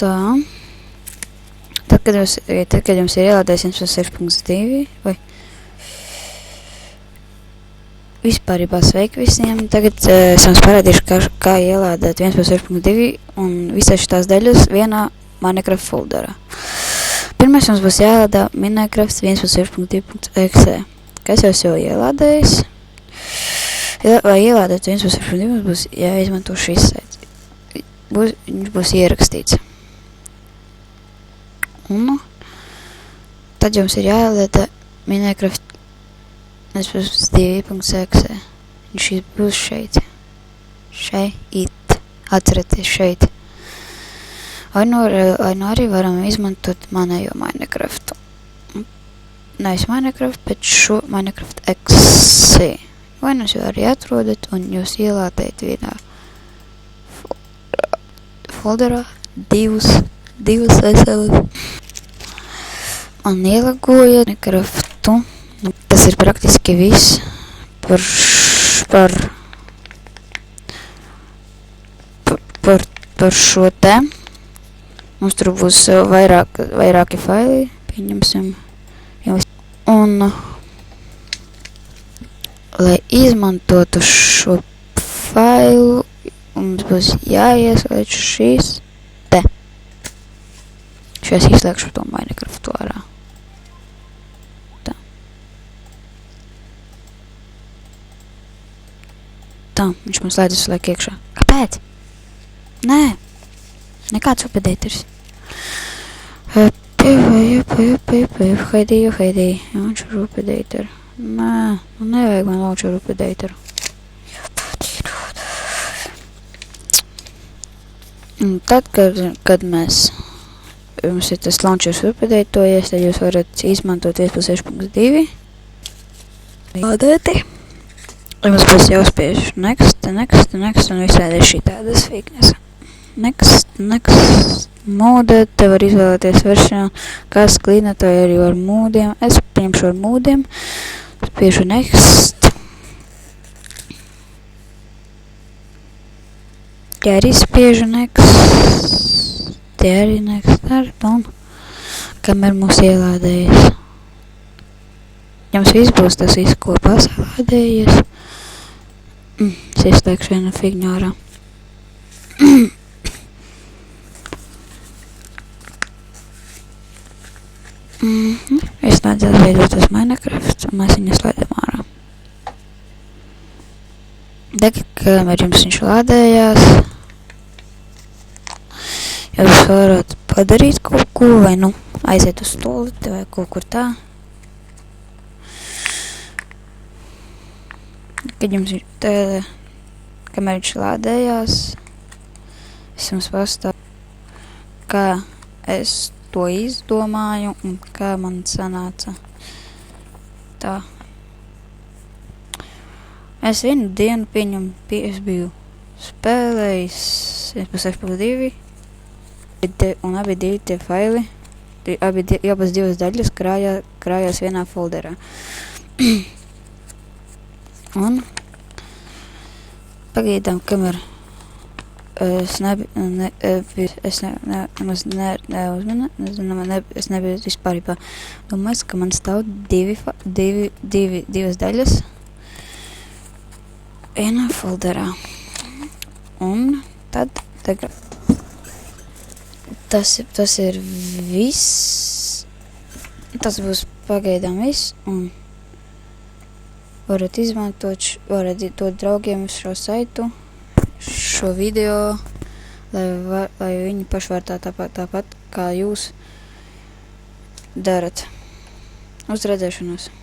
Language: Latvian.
tā. Tad, kad jums ir ielādējis 1.6.2 vai vispārībā sveiki visiem, tagad es jums parādīšu, kā ielādēt 1.6.2 un visas šitās daļas vienā Minecraft folderā. Pirmais mums būs jāielādā Minecraft 1.6.2.exe, kas jau ielādējis. Lai ielādētu 1.6.2 mums būs jāizmanto šis saits. Viņš būs ierakstīts. Un tad jums ir jāielādā Minecraft 1.2.exe. Viņš būs šeit. Šeit. Atcerieties šeit. Vai nu arī varam izmantot manējo Minecraftu. Nevis Minecraft, bet šo Minecraft exe. Vai nu jūs arī atrodat un jūs ielādējat vienā folderā divas veselas. Un ielagojat Minecraftu. Tas ir praktiski viss par šo te. Mums tur būs vairāki faili, pieņemsim. Un, lai izmantotu šo failu, mums būs jāieslēdz šīs te. Es izslēgšu to Minecraftu ārā. Tā, viņš man slēdz visu laiku iekšā. Kāpēc? Nē, nekāds updateris. Haidī. Launcher updater. Nē, nevajag man launcher updateru. Un tad, kad mums ir tas launchers updatetojies, tad jūs varat izmantot 1.6.2. Lādēti. Mums būs jāuzspiež next, un visādi ir šitādas fīknes. Next, mūde, te var izvēlēties versiju, kas klīnatoja arī ar mūdiem. Es pieņemšu ar mūdiem, spiežu next. Te arī spiežu next. Te arī next, un kamēr mūs ielādējies. Jums viss būs tas viss kopā salādējies. Es izslēgšu vienu figņu ārā. Izslēdzās veidotas Minecraft, un mēs viņu slēdzam ārā. Tagad, kamēr jums viņš lādējās, jūs varat padarīt kaut ko, vai aiziet uz stolīti, vai kaut kur tā. Kad jums kamēr viņš lādējās, es jums pastāvu, kā es to izdomāju un kā man sanāca. Tā. Es vienu dienu es biju spēlējis 1.6.2 un abi divi tie faili, abas divas daļas krājās vienā folderā. Un pagaidām, kamēr es nebiju vispārībā domājis, ka man stāv divas daļas vienā folderā. Un tad tas ir viss. Tas būs pagaidām viss. Un varat dot draugiem šo saitu, šo video, lai viņi paši var tāpat kā jūs darat. Uz redzēšanos!